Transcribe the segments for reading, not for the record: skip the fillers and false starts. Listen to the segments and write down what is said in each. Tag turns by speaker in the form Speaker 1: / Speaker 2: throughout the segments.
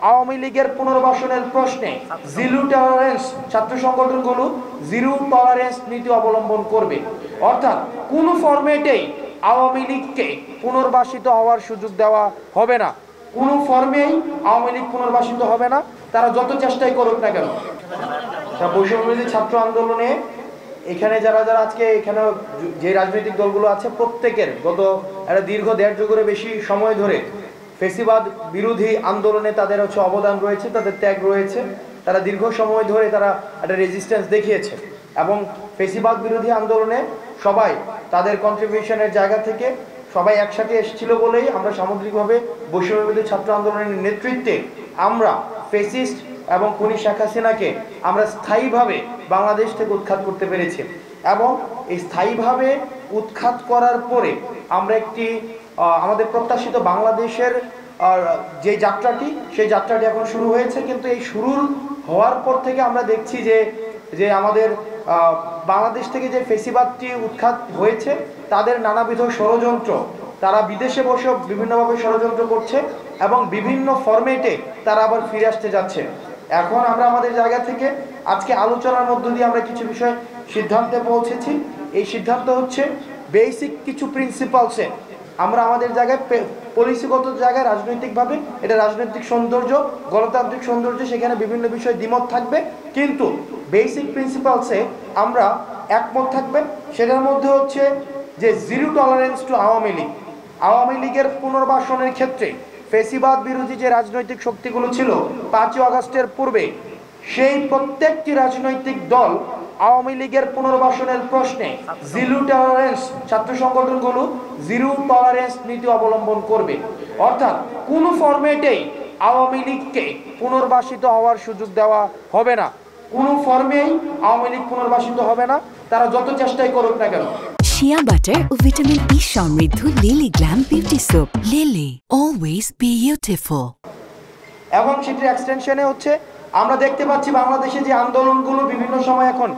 Speaker 1: আওয়ামী লীগের পুনর্বাসনের প্রশ্নে জিরো টলারেন্স ছাত্র সংগঠনগুলো জিরো টলারেন্স নীতি অবলম্বন করবে। অর্থাৎ কোনো ফরম্যাটেই আওয়ামী লীগকে পুনর্বাসিত হওয়ার সুযোগ দেওয়া হবে না। কোনো ফর্মেই আওয়ামী লীগ পুনর্বাসিত হবে না, তারা যত চেষ্টাই করুক না কেন। বৈষম্যবিরোধী ছাত্র আন্দোলনে এখানে যারা যারা আজকে এখানে যে রাজনৈতিক দলগুলো আছে প্রত্যেকের গত একটা দীর্ঘ 1.5 যুগের বেশি সময় ধরে ফেসিবাদ বিরোধী আন্দোলনে তাদের অবদান রয়েছে, তাদের ত্যাগ রয়েছে। তারা দীর্ঘ সময় ধরে তারা একটা রেজিস্ট্যান্স দেখিয়েছে এবং ফেসিবাদ বিরোধী আন্দোলনে সবাই তাদের কন্ট্রিবিউশনের জায়গা থেকে সবাই একসাথে এসেছিল বলেই আমরা সামগ্রিকভাবে বৈষম্যবিরোধী ছাত্র আন্দোলনের নেতৃত্বে আমরা ফেসিস্ট এবং খুনি শেখ হাসিনাকে আমরা স্থায়ীভাবে বাংলাদেশ থেকে উৎখাত করতে পেরেছি। এবং এই স্থায়ীভাবে উৎখাত করার পরে আমরা একটি আমাদের প্রত্যাশিত বাংলাদেশের যে যাত্রাটি, সেই যাত্রাটি এখন শুরু হয়েছে। কিন্তু এই শুরু হওয়ার পর থেকে আমরা দেখছি যে আমাদের বাংলাদেশ থেকে যে ফেসিবাদটি উৎখাত হয়েছে তাদের নানাবিধ ষড়যন্ত্র, তারা বিদেশে বসে বিভিন্নভাবে ষড়যন্ত্র করছে এবং বিভিন্ন ফরম্যাটে তারা আবার ফিরে আসতে যাচ্ছে। এখন আমরা আমাদের জায়গা থেকে আজকে আলোচনার মধ্য দিয়ে আমরা কিছু বিষয় সিদ্ধান্তে পৌঁছেছি। এই সিদ্ধান্ত হচ্ছে বেসিক কিছু প্রিন্সিপালসে আমরা আমাদের জায়গায় পলিসিগত জায়গায় রাজনৈতিকভাবে এটা রাজনৈতিক সৌন্দর্য, গণতান্ত্রিক সৌন্দর্য, সেখানে বিভিন্ন বিষয়ে দ্বিমত থাকবে, কিন্তু বেসিক প্রিন্সিপালসে আমরা একমত থাকবেন। সেটার মধ্যে হচ্ছে যে zero tolerance two Awami League. Awami লীগের পুনর্বাসনের ক্ষেত্রে ফেসিবাদ বিরোধী যে রাজনৈতিক শক্তিগুলো ছিল 5ই আগস্টের পূর্বে, সেই প্রত্যেকটি রাজনৈতিক দল আওয়ামী লীগের পুনর্বাসনের প্রশ্নে জিরো টলারেন্স ছাত্র সংগঠনগুলো জিরো টলারেন্স নীতি অবলম্বন করবে। অর্থাৎ কোনো ফরম্যাটেই আওয়ামী লীগকে পুনর্বাসিত হওয়ার সুযোগ দেওয়া হবে না। কোনো ফর্মেই আওয়ামী লীগ পুনর্বাসিত হবে না, তারা যত চেষ্টাই করুক না কেন।
Speaker 2: শিয়া বাটার ও ভিটামিন ই সমৃদ্ধ lily glam beauty soap. Lily, always beautiful.
Speaker 1: এবং সেটির এক্সটেনশনে হচ্ছে আমরা দেখতে পাচ্ছি বাংলাদেশে যে আন্দোলনগুলো বিভিন্ন সময় এখন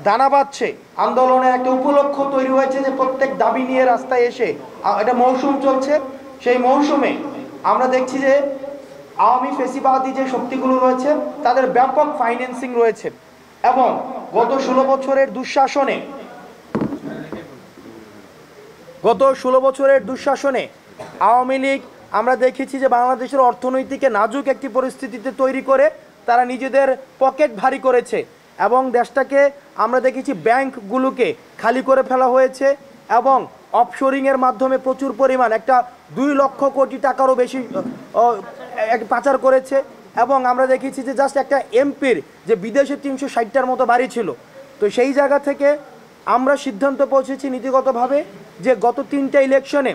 Speaker 1: দানা বাঁধছে, আন্দোলনের একটা উপলক্ষ তৈরি হয়েছে যে প্রত্যেক দাবি নিয়ে রাস্তায় এসে একটা মৌসুম চলছে। সেই মৌসুমে আমরা দেখছি যে আওয়ামী ফেসিবাদী যে শক্তিগুলো রয়েছে তাদের ব্যাপক ফাইন্যান্সিং রয়েছে এবং গত 16 বছরের দুঃশাসনে আওয়ামী লীগ আমরা দেখেছি যে বাংলাদেশের অর্থনৈতিকে নাজুক একটি পরিস্থিতিতে তৈরি করে তারা নিজেদের পকেট ভারী করেছে এবং দেশটাকে আমরা দেখেছি ব্যাংকগুলোকে খালি করে ফেলা হয়েছে এবং অফশোরিংয়ের মাধ্যমে প্রচুর পরিমাণ একটা 2 লক্ষ কোটি টাকারও বেশি পাচার করেছে। এবং আমরা দেখেছি যে জাস্ট একটা এমপির যে বিদেশে 360টার মতো বাড়ি ছিল। তো সেই জায়গা থেকে আমরা সিদ্ধান্ত পৌঁছেছি নীতিগতভাবে যে গত 3টা ইলেকশনে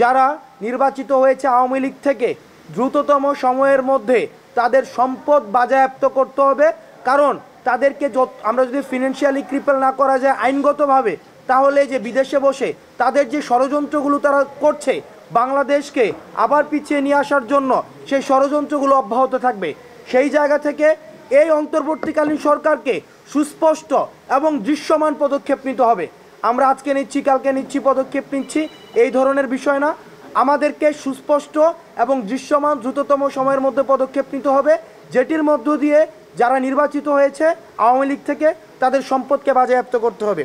Speaker 1: যারা নির্বাচিত হয়েছে আওয়ামী লীগ থেকে দ্রুততম সময়ের মধ্যে তাদের সম্পদ বাজেয়াপ্ত করতে হবে। কারণ তাদেরকে আমরা যদি ফিনান্সিয়ালি ক্রিপল না করা যায় আইনগতভাবে, তাহলে যে বিদেশে বসে তাদের যে ষড়যন্ত্রগুলো তারা করছে বাংলাদেশকে আবার পিছিয়ে নিয়ে আসার জন্য, সেই ষড়যন্ত্রগুলো অব্যাহত থাকবে। সেই জায়গা থেকে এই অন্তর্বর্তীকালীন সরকারকে সুস্পষ্ট এবং দৃশ্যমান পদক্ষেপ নিতে হবে। আমরা আজকে নিচ্ছি, কালকে নিচ্ছি, পদক্ষেপ নিচ্ছি, এই ধরনের বিষয় না। আমাদেরকে সুস্পষ্ট এবং দৃশ্যমান দ্রুততম সময়ের মধ্যে পদক্ষেপ নিতে হবে, যেটির মধ্য দিয়ে যারা নির্বাচিত হয়েছে আওয়ামী লীগ থেকে তাদের সম্পদকে বাজেয়াপ্ত করতে হবে।